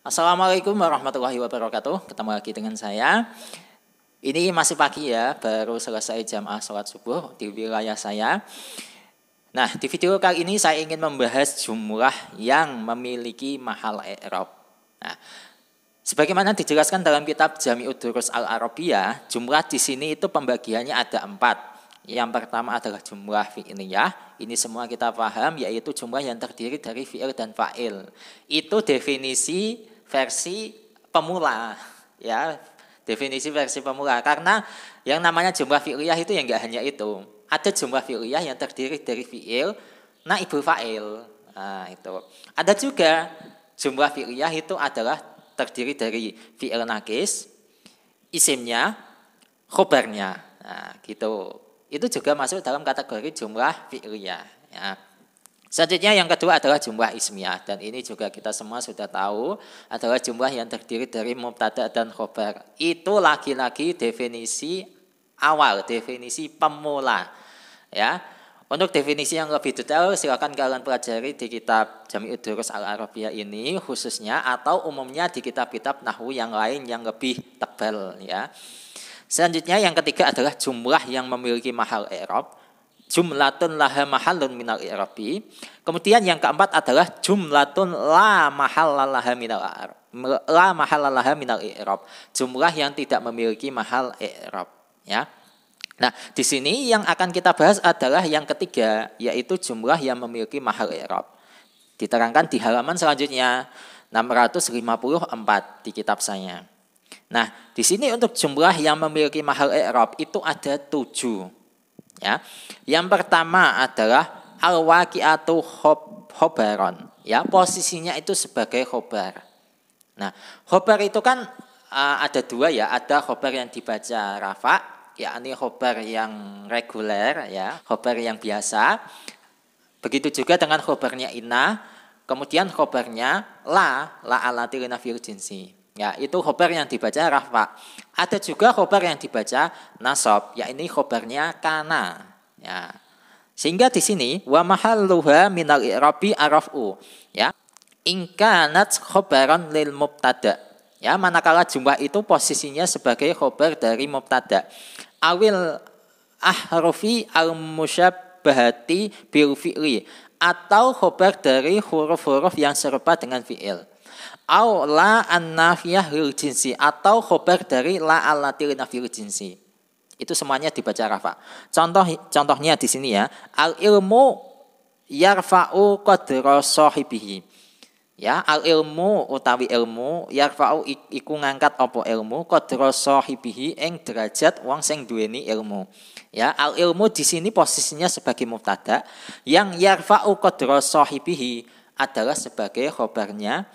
Assalamualaikum warahmatullahi wabarakatuh. Ketemu lagi dengan saya. Ini masih pagi ya, baru selesai jamaah sholat subuh di wilayah saya. Nah, di video kali ini saya ingin membahas jumlah yang memiliki mahal i'rab. Nah, sebagaimana dijelaskan dalam kitab Jami'ud Durus Al-Arabiyah, jumlah di sini itu pembagiannya ada 4. Yang pertama adalah jumlah fi'liyah. Ini semua kita paham, yaitu jumlah yang terdiri dari fi'il dan fa'il. Itu definisi versi pemula, ya, definisi versi pemula. Karena yang namanya jumlah fi'liyah itu yang enggak hanya itu. Ada jumlah fi'liyah yang terdiri dari fi'il, naibul fa'il. Nah, itu. Ada juga jumlah fi'liyah itu adalah terdiri dari fi'il nakis, isimnya, khobarnya. Nah, gitu. Itu juga masuk dalam kategori jumlah fi'liyah. Ya. Selanjutnya yang kedua adalah jumlah ismiyah, dan ini juga kita semua sudah tahu adalah jumlah yang terdiri dari mubtada dan khobar. Itu lagi-lagi definisi awal, definisi pemula. Ya. Untuk definisi yang lebih detail silakan kalian pelajari di kitab Jami'ud Durus Al-Arabiyah ini khususnya, atau umumnya di kitab-kitab nahwu yang lain yang lebih tebal, ya. Selanjutnya yang ketiga adalah jumlah yang memiliki mahal i'rab. Jumlatun laha mahalun minal i'rabi. Kemudian yang keempat adalah jumlatun la mahallalaha minal i'rab. Jumlah yang tidak memiliki mahal i'rab, ya. Nah, di sini yang akan kita bahas adalah yang ketiga, yaitu jumlah yang memiliki mahal i'rab. Diterangkan di halaman selanjutnya 654 di kitab saya. Nah, di sini untuk jumlah yang memiliki mahal i'rab itu ada 7. Ya. Yang pertama adalah al-waqi'atu khobaron. Ya, posisinya itu sebagai khobar. Nah, khobar itu kan ada 2 ya, ada khobar yang dibaca rafa, yakni khobar yang reguler ya, khobar yang biasa. Begitu juga dengan khobarnya inna, kemudian khobarnya la alati linafil jinsi. Ya, itu khobar yang dibaca rafa. Ada juga khobar yang dibaca nasab, yakni khobarnya kana. Ya. Sehingga di sini wa mahalluha minal i'rabi arafu. Ya. In kanat khobaran lil mubtada. Ya, manakala jumlah itu posisinya sebagai khobar dari mubtada. Awil ahrufi al-musyabbahati bil fi'li, atau khobar dari huruf-huruf yang serupa dengan fi'il. Au la an-nafiyah lil jinsi, atau khobar dari la allati linafil jinsi. Itu semuanya dibaca rafa. Contohnya di sini ya, al ilmu yarfa'u qadra sahibihi. Ya, al ilmu utawi ilmu yarfa'u iku ngangkat apa ilmu qadra sahibihi ing derajat wong sing duweni ilmu. Ya, al ilmu di sini posisinya sebagai mubtada, yang yarfa'u qadra sahibihi adalah sebagai khobarnya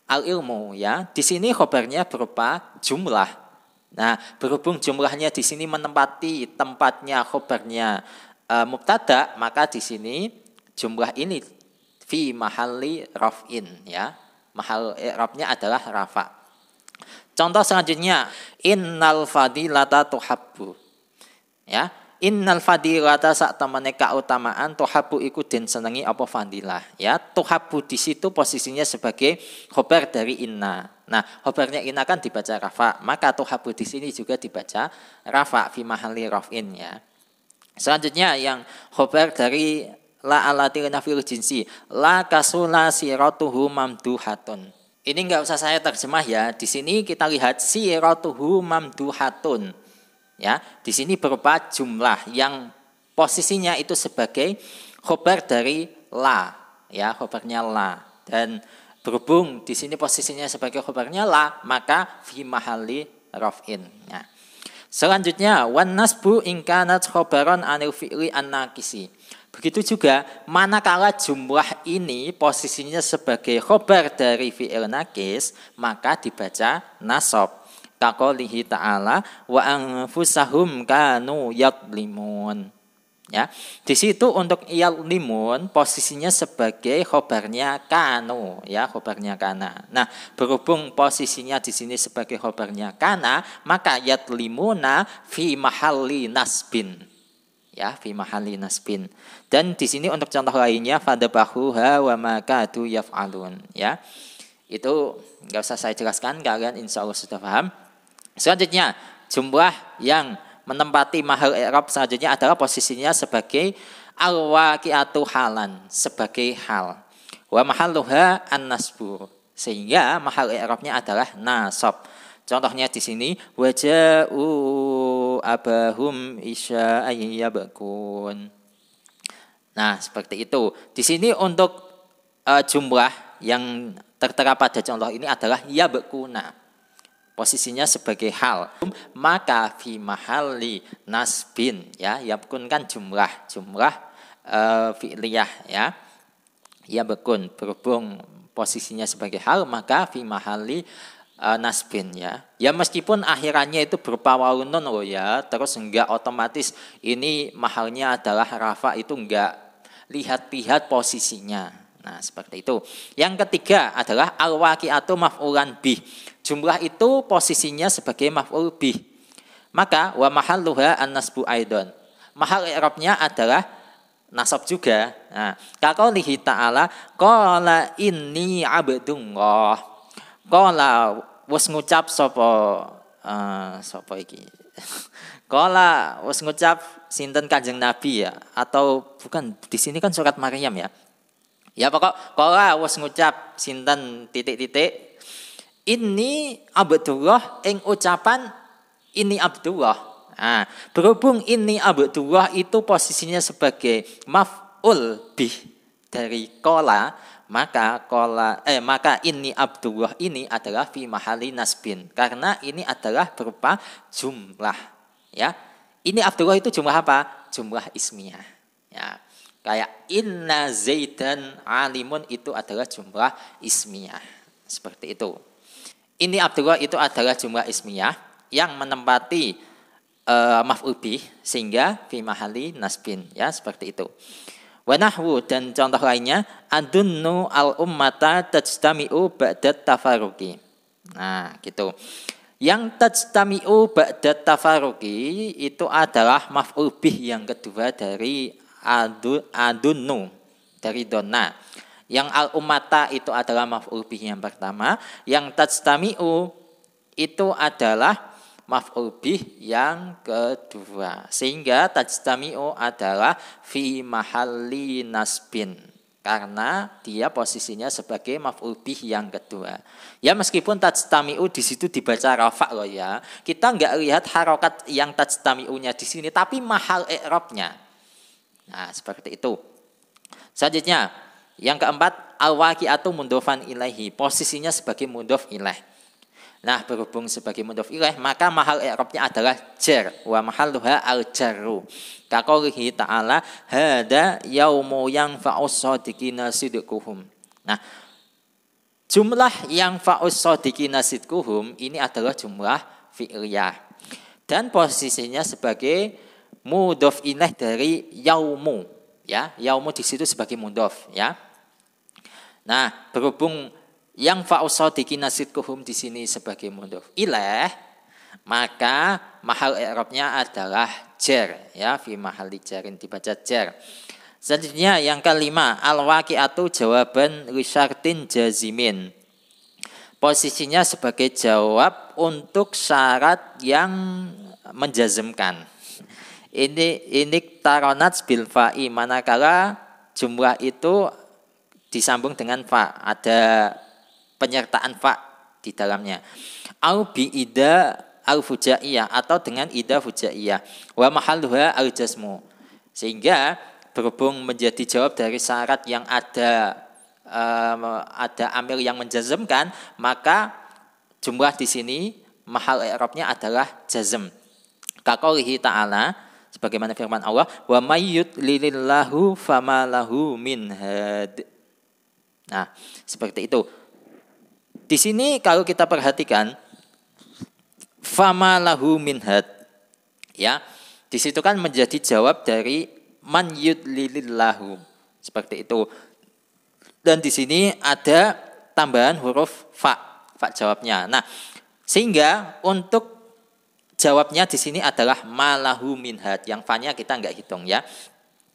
al-ilmu, ya. Di sini khobarnya berupa jumlah. Nah, berhubung jumlahnya di sini menempati tempatnya khobarnya mubtada, maka di sini jumlah ini fi mahalli raf'in, ya. Mahal i'rabnya adalah rafa. Contoh selanjutnya, innal fadilata tuhabbu. Ya. Innal fadilata sak temene kautamaan tuhabbu iku den senengi apa fadilah, ya. Tuhabbu di situ posisinya sebagai khobar dari inna. Nah, khobarnya inna kan dibaca rafa, maka tuhabbu di sini juga dibaca rafa fi mahalli raf'in, ya. Selanjutnya yang khobar dari la alati nafil jinsi, la kasula siratuhu mamduhatun. Ini enggak usah saya terjemah ya. Di sini kita lihat siratuhu mamduhatun. Ya, di sini berupa jumlah yang posisinya itu sebagai khobar dari la, ya, khobarnya la. Dan berhubung di sini posisinya sebagai khobarnya la, maka fi mahalli raf'in. Ya. Selanjutnya wan nasbu in kanat khobaron anil fi'li an-naqisi. Begitu juga manakala jumlah ini posisinya sebagai khobar dari fi'il naqis, maka dibaca nasab. Kaqoulihi ta'ala wa anfusahum kanu yadlimun. Ya, di situ untuk yadlimun posisinya sebagai khobarnya kanu, ya, khobarnya kana. Nah, berhubung posisinya di sini sebagai khobarnya kana, maka yadlimuna fi mahalli nasbin. Ya, fi mahalli nasbin. Dan di sini untuk contoh lainnya fadabahuha wa ma kadu yaf'alun, ya. Itu nggak usah saya jelaskan, kalian insya Allah sudah paham. Selanjutnya jumlah yang menempati mahal i'rab selanjutnya adalah posisinya sebagai al-waqi'atu halan, sebagai hal. Wa mahalluha an-nasbu, sehingga mahal i'rabnya adalah nasab. Contohnya di sini waja'u abahum isya'an yabkun. Nah, seperti itu. Di sini untuk jumlah yang tertera pada contoh ini adalah yabkuna. Posisinya sebagai hal, maka fi mahalli nasbin, ya, yabkun kan jumlah fi'liyah, ya, yabkun berhubung posisinya sebagai hal maka fi mahalli nasbin, ya. Ya meskipun akhirannya itu berupa wawun nun loh ya, terus enggak otomatis ini mahalnya adalah rafa, itu enggak, lihat-lihat posisinya. Nah, seperti itu. Yang ketiga adalah al-waqi'atu maf'ulan bih. Jumlah itu posisinya sebagai maf'ul bih. Maka wa mahalluha an-nasbu aidon. Mahal i'rabnya adalah nasab juga. Nah, kaqaulihi ta'ala qala inni abdullah. Qala wis ngucap sapa iki. Qala wis ngucap sinten Kanjeng Nabi, ya, atau bukan, di sini kan surat Maryam, ya. Ya pokok qala wis ngucap sinten titik-titik ini Abdullah ing ucapan ini Abdullah. Nah, berhubung ini Abdullah itu posisinya sebagai maf'ul bih dari qala, maka ini Abdullah ini adalah fi mahali nasbin, karena ini adalah berupa jumlah, ya. Ini Abdullah itu jumlah apa? Jumlah ismiyah, ya. Kayak inna zaidan alimun itu adalah jumlah ismiyah. Seperti itu. Ini Abdullah itu adalah jumlah ismiyah yang menempati maf'ul bih sehingga fi mahali nasbin, ya, seperti itu. Wa nahwu, dan contoh lainnya adunnu al ummata tajtami'u ba'da tafaruqi. Nah, gitu. Yang tajtami'u ba'da tafaruqi itu adalah maf'ul bih yang kedua dari adunnu, dari donna. Yang al-ummata itu adalah maf'ul bih yang pertama. Yang tajtami'u itu adalah maf'ul bih yang kedua. Sehingga tajtami'u adalah fi mahalli nasbin, karena dia posisinya sebagai maf'ul bih yang kedua. Ya meskipun tajtami'u di situ dibaca rafa loh ya. Kita enggak lihat harokat yang tajtami'unya di sini, tapi mahal i'rabnya. Nah, seperti itu. Selanjutnya yang keempat, al-waqi'atu mudhofan ilaihi, posisinya sebagai mudhof ilaih. Nah, berhubung sebagai mudhof ilaih, maka mahal i'rabnya adalah jar, wa mahalluha al-jarru. Kaqaulihi ta'ala, hada yaumu yanfa'us shadiqina sidquhum. Nah, jumlah yang fa'us shadiqina sidquhum ini adalah jumlah fi'liyah. Dan posisinya sebagai mudhof ilaih dari yaumu, ya. Yaumu di situ sebagai mudhof, ya. Nah, berhubung yang fa'us shadiqina sidquhum di sini sebagai mudhof ilaih, maka mahal i'rabnya adalah jar, ya, fi mahalli jarin, dibaca jar. Selanjutnya yang kelima, al-waqi'atu jawaban li syartin jazimin. Posisinya sebagai jawab untuk syarat yang menjazmkan. Ini taronat bil fa'i, manakala jumlah itu disambung dengan fa, ada penyertaan fa di dalamnya. Au bi ida al fujaiyah, atau dengan ida fujaiyah. Wa mahalluha al jasmu, sehingga berhubung menjadi jawab dari syarat yang ada amil yang menjazmkan, maka jumlah di sini mahal i'rabnya adalah jazm. Kaqaulihi ta'ala, sebagaimana firman Allah, wa may yudlilillahu fama lahu min had. Nah, seperti itu. Di sini kalau kita perhatikan fama lahu min had, ya. Di situ kan menjadi jawab dari man yudlilillahu. Seperti itu. Dan di sini ada tambahan huruf fa jawabnya. Nah, sehingga untuk jawabnya di sini adalah malahu min had. Yang fa-nya kita enggak hitung, ya.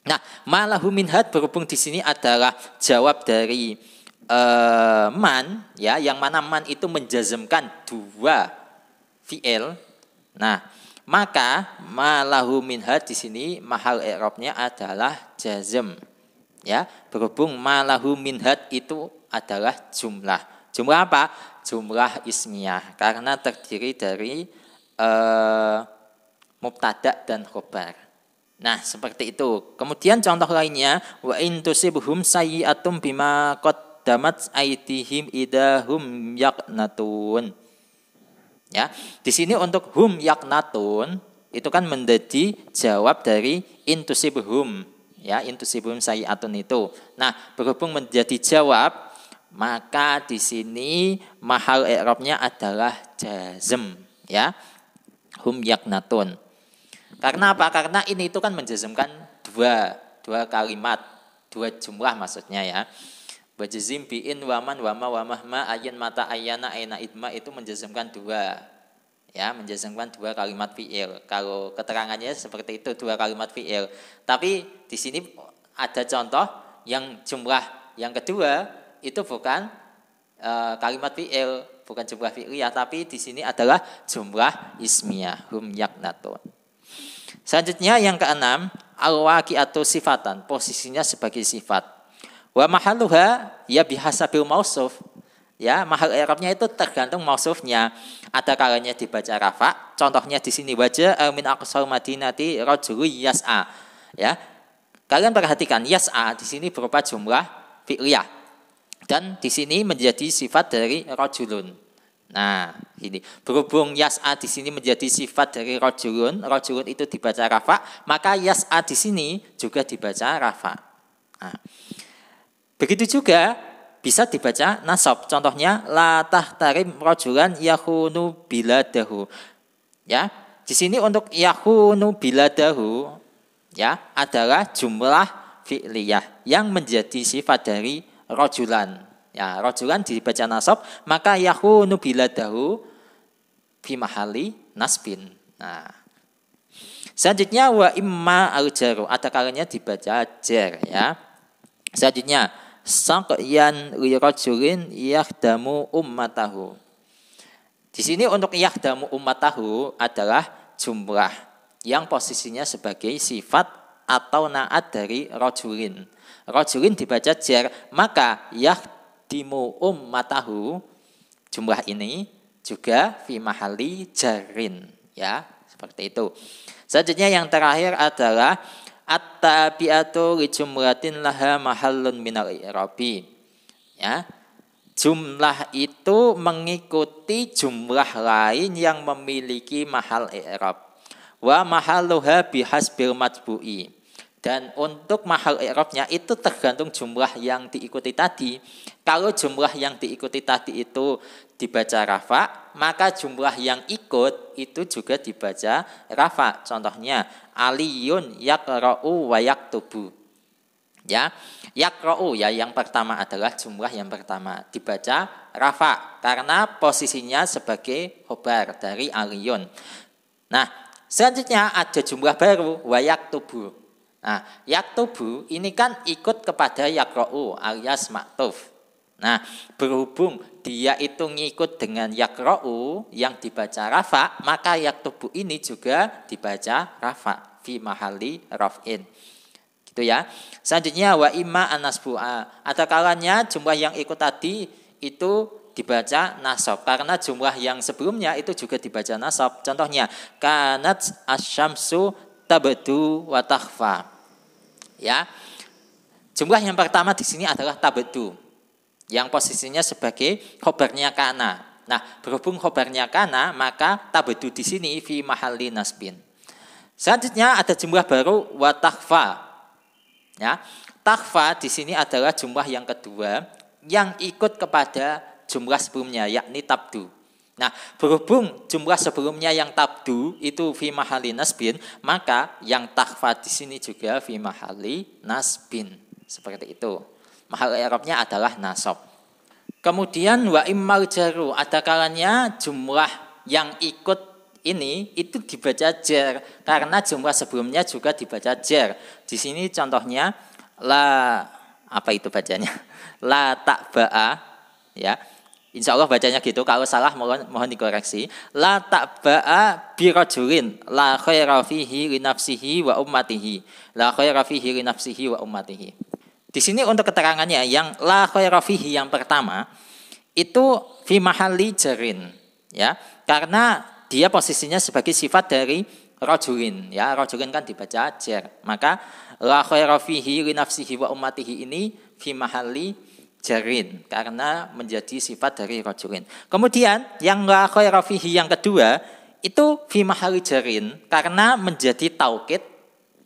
Nah, malahu min had berhubung di sini adalah jawab dari man, ya, yang mana man itu menjazmkan dua fi'il. Nah, maka malahu minha di sini mahal i'rabnya adalah jazm. Ya, berhubung malahu minhat itu adalah jumlah. Jumlah apa? Jumlah ismiyah karena terdiri dari mubtada dan khobar. Nah, seperti itu. Kemudian contoh lainnya, wa in tusibhum sayyi'atum bima qaddamat aydihim idahum yaqnatun. Ya, di sini untuk hum yaqnatun itu kan menjadi jawab dari in tusibhum. Ya, in tusibhum sayyi'atun itu. Nah, berhubung menjadi jawab, maka di sini mahal i'rabnya adalah jazm, ya. Hum yaqnatun. Karena apa? Karena ini itu kan menjazmkan dua kalimat, dua jumlah maksudnya, ya. Bajazim bi'in waman wama wamahma ayin mata ayana aina idma itu menjazmkan dua. Ya, menjazmkan dua kalimat fi'il. Kalau keterangannya seperti itu, dua kalimat fi'il. Tapi di sini ada contoh yang jumlah yang kedua itu bukan kalimat fi'il, bukan jumlah fi'liyah, tapi di sini adalah jumlah ismiyah, hum yaqnatun. Selanjutnya yang keenam, al-waqi'atu sifatan, posisinya sebagai sifat. Wa mahalluha ya bihasabil mausuf. Ya, mahal i'rabnya itu tergantung mausufnya. Ada kalanya dibaca rafa. Contohnya di sini wajah min aqsal madinati rajulun yas'a. Ya. Kalian perhatikan yas'a di sini berupa jumlah fi'liyah. Dan di sini menjadi sifat dari rajulun. Nah, ini berhubung yas'a di sini menjadi sifat dari rajulun, rajulun itu dibaca rafa, maka yas'a di sini juga dibaca rafa. Nah, begitu juga bisa dibaca nasab. Contohnya la tahtarim rajulan yahunu biladahu. Ya, di sini untuk yahunu biladahu ya adalah jumlah fi'liyah yang menjadi sifat dari rajulan. Ya, rajulan dibaca nasab, maka yahunu biladahu fi mahali nasbin. Nah, selanjutnya wa imma al-jaru, ada kalanya dibaca jar, ya. Selanjutnya saqyan li rajulin yahdamu ummatahu. Di sini untuk yahdamu ummatahu adalah jumlah yang posisinya sebagai sifat atau naat dari rajulin. Rajulin dibaca jar, maka yahdimu ummatahu jumlah ini juga fi mahali jarin, ya, seperti itu. Selanjutnya yang terakhir adalah at-tabi'atu li jumlatin laha mahallun minal i'rabi. Ya. Jumlah itu mengikuti jumlah lain yang memiliki mahal i'rab. Wa mahalluha bihasbil matbu'i. Dan untuk mahal i'rabnya itu tergantung jumlah yang diikuti tadi. Kalau jumlah yang diikuti tadi itu dibaca rafa, maka jumlah yang ikut itu juga dibaca rafa. Contohnya aliyun yaqra'u wa yaktubu. Ya, yaqra'u ya yang pertama adalah jumlah yang pertama dibaca rafa karena posisinya sebagai khobar dari aliyun. Nah, selanjutnya ada jumlah baru wa yaktubu. Nah, yaktubu ini kan ikut kepada yaqra'u alias maktuf. Nah, berhubung dia itu ngikut dengan yaqra'u yang dibaca rafa, maka yaktubu ini juga dibaca rafa fi mahali raf'in. Gitu ya. Selanjutnya wa imma an-nasbu'a. Ada kalanya jumlah yang ikut tadi itu dibaca nasab karena jumlah yang sebelumnya itu juga dibaca nasab. Contohnya kanat asyamsu tabdu wa takhfa. Ya. Jumlah yang pertama di sini adalah tabdu yang posisinya sebagai khobarnya kana. Nah, berhubung khobarnya kana, maka tabdu di sini fi mahalli nasbin. Selanjutnya ada jumlah baru wa takhfa. Ya, takhfa di sini adalah jumlah yang kedua yang ikut kepada jumlah sebelumnya yakni tabdu. Nah, berhubung jumlah sebelumnya yang tabdu itu fi mahalli nasbin, maka yang takhfa di sini juga fi mahalli nasbin. Seperti itu. Mahal i'rabnya adalah nasab. Kemudian wa immal jaru, ada kalanya jumlah yang ikut ini itu dibaca jar karena jumlah sebelumnya juga dibaca jar. Di sini contohnya la Apa itu bacanya? La ta'ba'a, ya. Insya Allah bacanya gitu. Kalau salah mohon dikoreksi. La ta'ba'a birajulin la khaira fihi li nafsihi wa ummatihi. La khaira fihi li nafsihi wa ummatihi. Di sini untuk keterangannya yang la khaira fihi yang pertama itu fi mahalli jarin, ya. Karena dia posisinya sebagai sifat dari rajulin, ya. Rajulin kan dibaca jar. Maka la khaira fihi li nafsihi wa ummatihi ini fi mahalli jarin karena menjadi sifat dari rajulin. Kemudian yang la khaira fihi yang kedua itu fi mahalli jarin karena menjadi taukid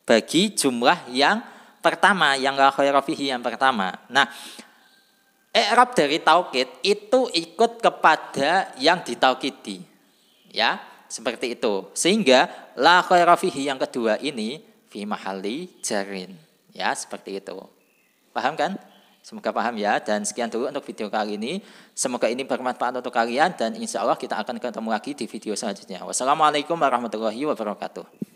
bagi jumlah yang pertama, yang la khaira fihi yang pertama. Nah, i'rab dari taukid itu ikut kepada yang ditaukidi. Ya, seperti itu. Sehingga la khaira fihi yang kedua ini fi mahalli jarin. Ya, seperti itu. Paham kan? Semoga paham ya. Dan sekian dulu untuk video kali ini. Semoga ini bermanfaat untuk kalian dan insya Allah kita akan ketemu lagi di video selanjutnya. Wassalamualaikum warahmatullahi wabarakatuh.